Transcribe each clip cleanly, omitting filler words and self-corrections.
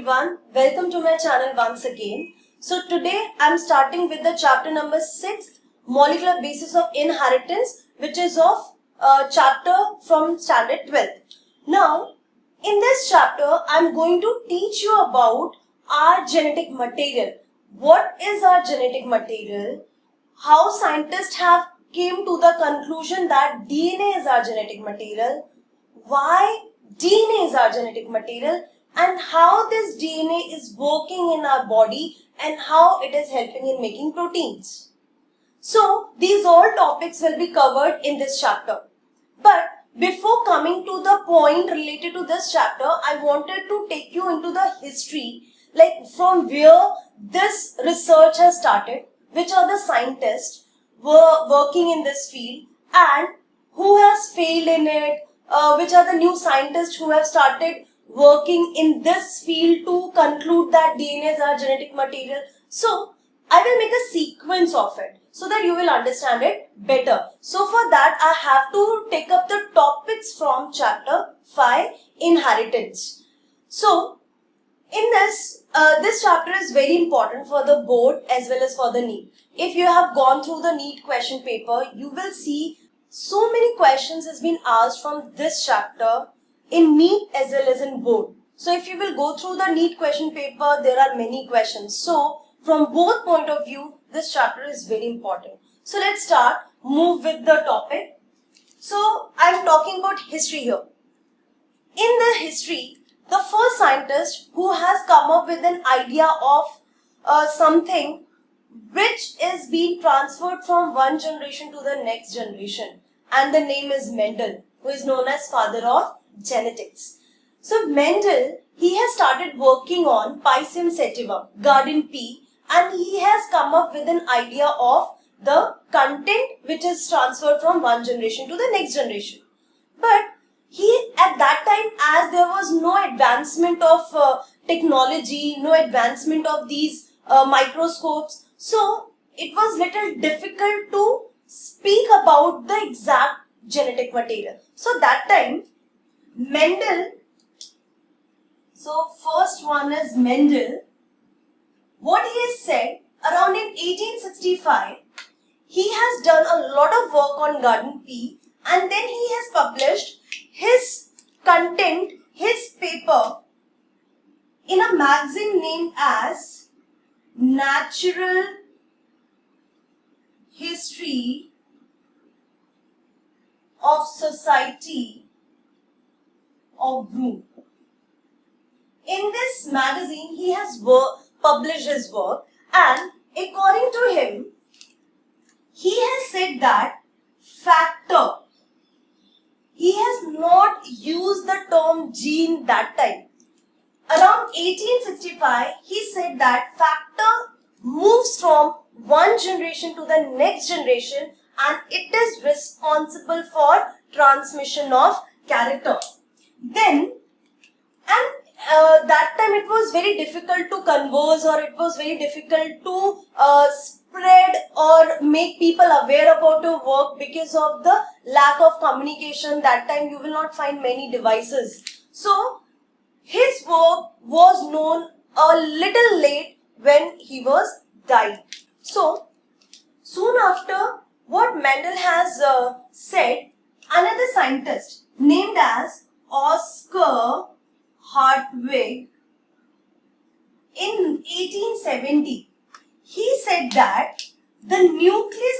everyone, welcome to my channel once again. So today I am starting with the chapter number 6, Molecular Basis of Inheritance, which is of chapter from standard 12. Now in this chapter I am going to teach you about our genetic material. What is our genetic material? How scientists have came to the conclusion that DNA is our genetic material. Why DNA is our genetic material and how this DNA is working in our body and how it is helping in making proteins. So these all topics will be covered in this chapter. But before coming to the point related to this chapter, I wanted to take you into the history, like from where this research has started, which are the scientists were working in this field and who has failed in it, which are the new scientists who have started working in this field to conclude that DNA is our genetic material. So I will make a sequence of it so that you will understand it better. So for that I have to take up the topics from chapter 5, Inheritance. So in this chapter is very important for the board as well as for the NEET. If you have gone through the NEET question paper, you will see so many questions has been asked from this chapter in NEET as well as in board. So if you will go through the NEET question paper, there are many questions. So from both point of view, this chapter is very important. So let's move with the topic. So I am talking about history here. In the history, the first scientist who has come up with an idea of something which is being transferred from one generation to the next generation, and the name is Mendel, who is known as father of genetics. So Mendel, he has started working on Pisum sativum, garden pea, and he has come up with an idea of the content which is transferred from one generation to the next generation. But he, at that time, as there was no advancement of technology, no advancement of these microscopes, so it was little difficult to speak about the exact genetic material. So that time, Mendel, so first one is Mendel, what he has said around in 1865, he has done a lot of work on garden pea and then he has published his content, his paper in a magazine named as Natural History of Society of Broome. In this magazine, he has published his work, and according to him, he has said that factor, he has not used the term gene that time. Around 1865, he said that factor moves from one generation to the next generation and it is responsible for transmission of character. Then, that time it was very difficult to converse, or it was very difficult to spread or make people aware about your work because of the lack of communication. That time you will not find many devices. So his work was known a little late when he was died. So soon after, what Mendel has said, another scientist named as Oscar Hartwig in 1870, he said that the nucleus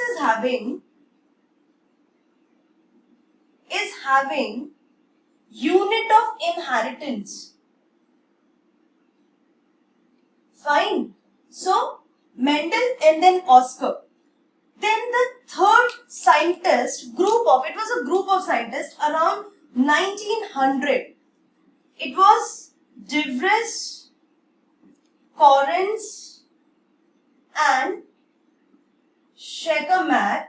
is having unit of inheritance. Fine. So Mendel and then Oscar. Then the third scientist group of, it was a group of scientists around 1900. It was De Vries, Correns and Shekamath.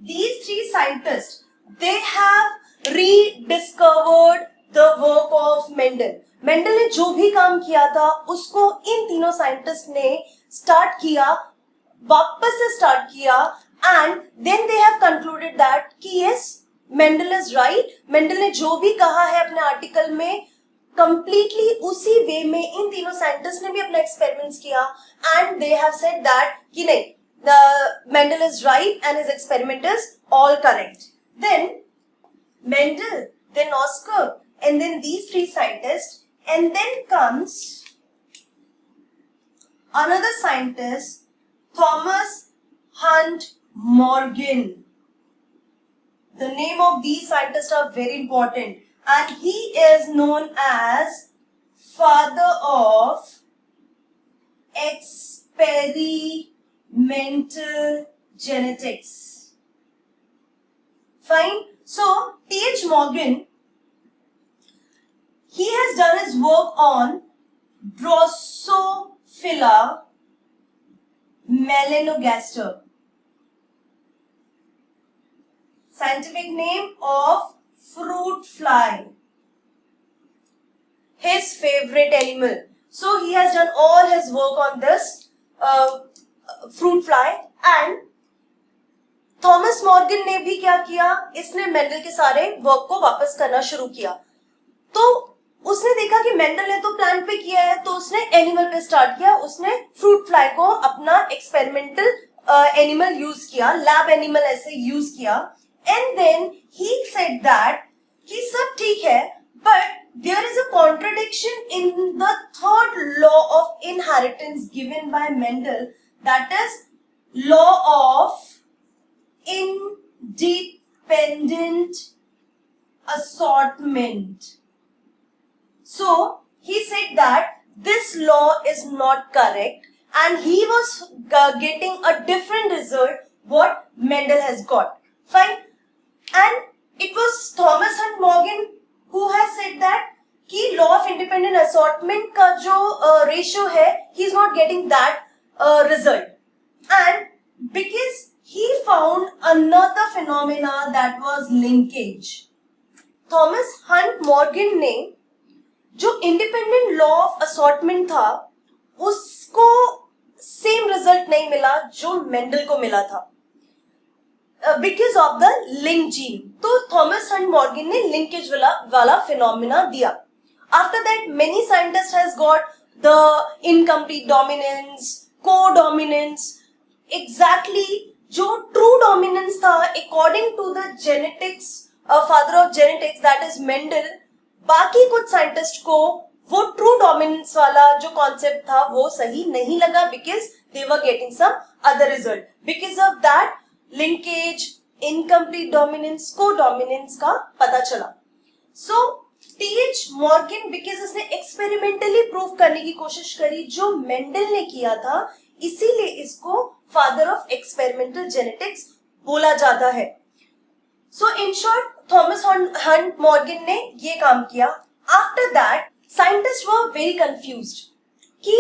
These three scientists, they have rediscovered the work of Mendel. Mendel ने जो भी काम किया था उसको इन तीनों scientist ने start किया, वापस से स्टार्ट किया, and then they have concluded that कि yes Mendel is right. Mendel ने जो भी कहा है अपने आर्टिकल में completely उसी वे में इन तीनों साइंटिस्ट ने भी अपना एक्सपेरिमेंट्स किया and they have said that कि नहीं, the Mendel is right and his experiment is all correct. Then Mendel, then Oscar, and then these three scientists, and then comes another scientist, Thomas Hunt Morgan. The name of these scientists are very important, and he is known as father of experimental genetics. Fine. So T.H. Morgan, he has done his work on Drosophila melanogaster. Scientific name of fruit fly. His favorite animal. So he has done all his work on this fruit fly. And Thomas Morgan ने भी क्या किया, इसने Mendel के सारे work को वापस करना शुरू किया. तो उसने देखा कि मेंडल ने तो प्लांट पे किया है, तो उसने एनिमल पे स्टार्ट किया. उसने फ्रूट फ्लाई को अपना एक्सपेरिमेंटल एनिमल यूज किया, लैब एनिमल ऐसे यूज किया. And then he said that कि सब ठीक है, but there is a contradiction in the third law of inheritance given by Mendel, that is law of independent assortment. So he said that this law is not correct, and he was getting a different result what Mendel has got. Fine. And it was Thomas Hunt Morgan who has said that कि law of independent assortment का जो ratio है, he is not getting that result. And because he found another phenomena that was linkage. Thomas Hunt Morgan ने जो independent law of assortment था, उसको same result नहीं मिला जो मेंडल को मिला था. Because of the link gene. तो थॉमस हंट मॉर्गन ने लिंकेज वाला फिनोमिना दिया. After that, many scientists has got the incomplete dominance, co-dominance. Exactly जो true dominance था according to the genetics, father of genetics, that is Mendel. बाकी कुछ scientist को वो ट्रू डोमिनेंस वाला जो कॉन्सेप्ट था वो सही नहीं लगा, because they were getting some other result. Because of that linkage, incomplete dominance, को डोमिनेंस का पता चला. सो टीएच मॉर्गन, बिकॉज उसने एक्सपेरिमेंटली प्रूव करने की कोशिश करी जो मेंडल ने किया था, इसीलिए इसको फादर ऑफ एक्सपेरिमेंटल जेनेटिक्स बोला जाता है. So in short Thomas Hunt Morgan ने ये काम किया. After that scientist were very confused कि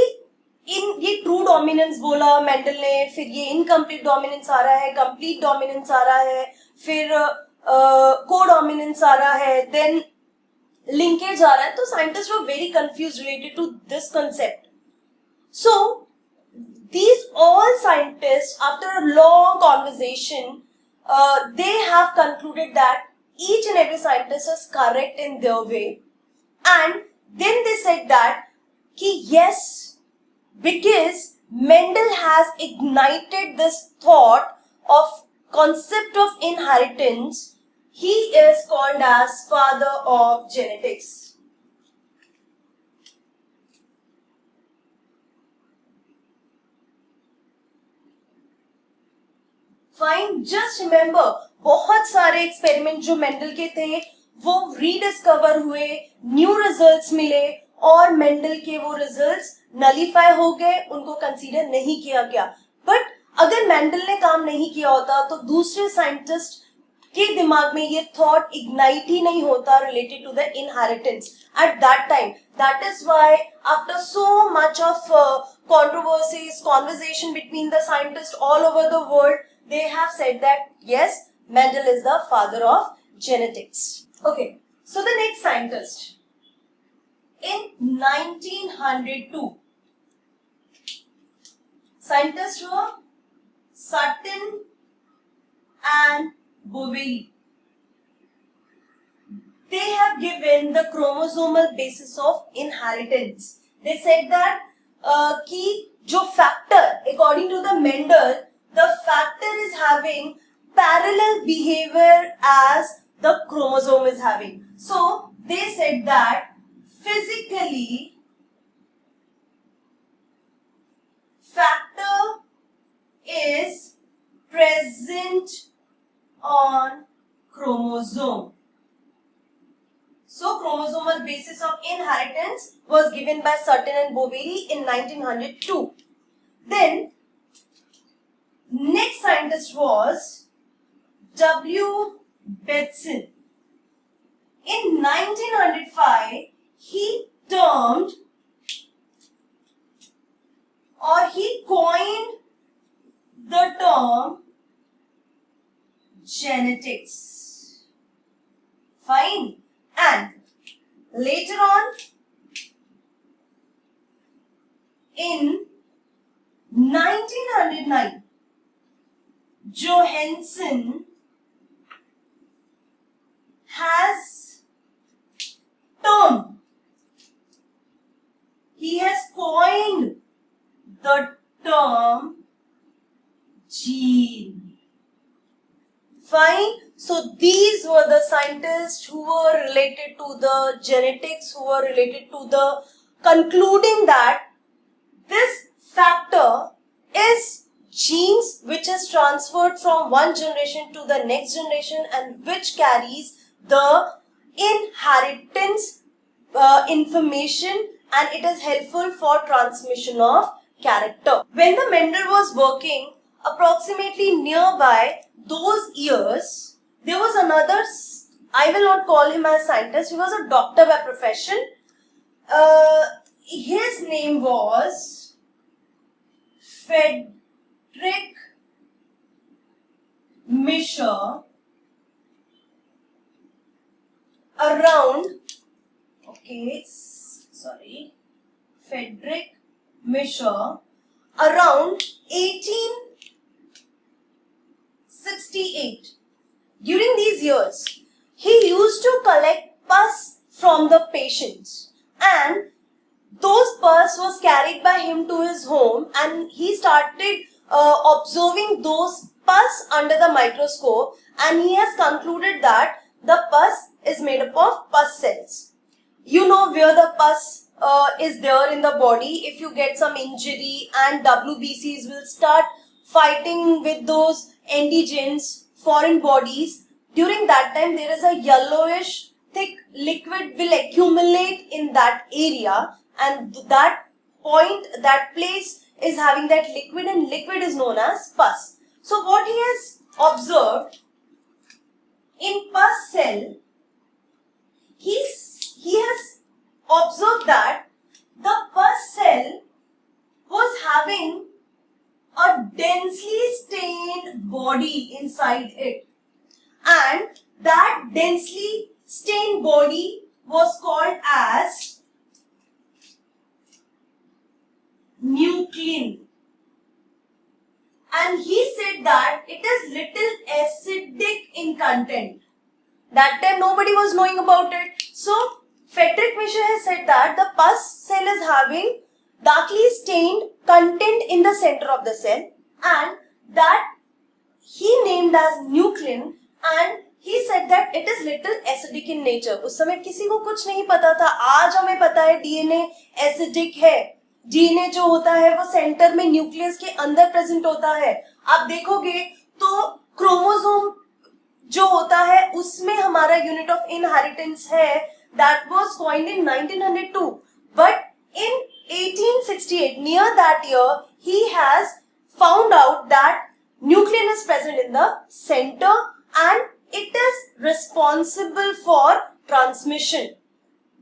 ये ट्रू डोमिनेंस बोला मेंडल ने, फिर ये इनकम्प्लीट डोमिनेंस आ रहा है, कंप्लीट डोमिनेंस आ रहा है, फिर को डोमिनेंस आ रहा है, देन लिंकेज आ रहा है. तो scientist were very confused related to this concept. So these all scientists, after a long conversation, they have concluded that each and every scientist is correct in their way, and then they said that ki yes, because Mendel has ignited this thought of concept of inheritance, he is called as father of genetics. Fine. Just remember, बहुत सारे experiment जो Mendel के थे वो rediscover हुए, new results मिले, और Mendel के वो रिजल्ट्स नलीफाई हो गए, उनको कंसीडर नहीं किया गया. बट अगर मेंडल ने काम नहीं किया होता तो दूसरे साइंटिस्ट के दिमाग में ये थॉट इग्नाइट ही नहीं होता related to the inheritance at that time. That is why after so much of controversies, conversation between the scientists all over the world, they have said that yes, Mendel is the father of genetics. Okay, so the next scientist in 1902, scientists were Sutton and Boveri. they have given the chromosomal basis of inheritance. They said that कि जो factor, according to the Mendel, the factor is having parallel behavior as the chromosome is having. So they said that physically factor is present on chromosome. So chromosomal basis of inheritance was given by Sutton and Boveri in 1902. Then next scientist was W. Bateson. In 1905, he termed or he coined the term genetics. Fine. And later on, in 1909, Johansen has termed, he has coined the term gene. Fine. So these were the scientists who were related to the genetics, who were related to the concluding that this factor is genes which is transferred from one generation to the next generation and which carries the inheritance information, and it is helpful for transmission of character. When the Mendel was working, approximately nearby those years, there was another, I will not call him as scientist, he was a doctor by profession. His name was Friedrich Miescher. Friedrich Miescher, around 1868. During these years, he used to collect pus from the patients, and those pus was carried by him to his home, and he started observing those pus under the microscope, and he has concluded that the pus is made up of pus cells. You know where the pus is there in the body. If you get some injury and WBCs will start fighting with those antigens, foreign bodies, during that time there is a yellowish thick liquid will accumulate in that area, and that point, that place is having that liquid, and liquid is known as pus. So what he has observed in pus cell, he has observed that the pus cell was having a densely stained body inside it, and that densely stained body was called as nuclein, and he said that it is little acidic in content. That time nobody was knowing about it. So Friedrich Miescher has said that the pus cell is having darkly stained content in the center of the cell, and that he named as nuclein, and he said that it is little acidic in nature. उस समय किसी को कुछ नहीं पता था. आज हमें पता है DNA acidic है. DNA जो होता है वो सेंटर में न्यूक्लियस के अंदर प्रेजेंट होता है. आप देखोगे तो क्रोमोसोम जो होता है उसमें हमारा यूनिट ऑफ इनहेरिटेंस है. That was coined in 1902, but in 1868, near that year, he has found out that nuclein is present in the center and it is responsible for transmission.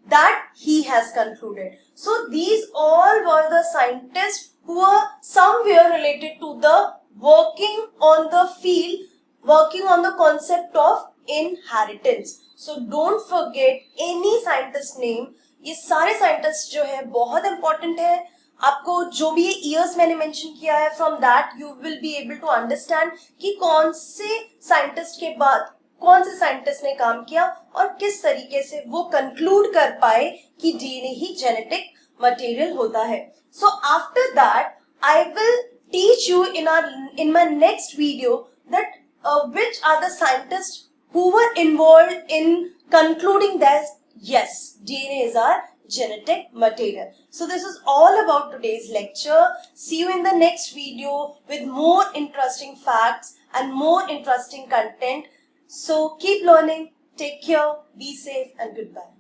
That he has concluded. So these all were the scientists who were somewhere related to the working on the field, working on the concept of inheritance. So don't forget any scientist name. ये सारे scientist जो है बहुत important है. आपको जो भी ये ईयर्स मैंने मेंशन किया है, from that you will be able to understand कि कौन से साइंटिस्ट के बाद कौन से साइंटिस्ट ने काम किया और किस तरीके से वो कंक्लूड कर पाए कि डीएनए ही जेनेटिक मटेरियल होता है. So after that I will teach you in my next video that which are the scientists who were involved in concluding that yes, DNA is our genetic material. So this is all about today's lecture. See you in the next video with more interesting facts and more interesting content. So keep learning, take care, be safe and goodbye.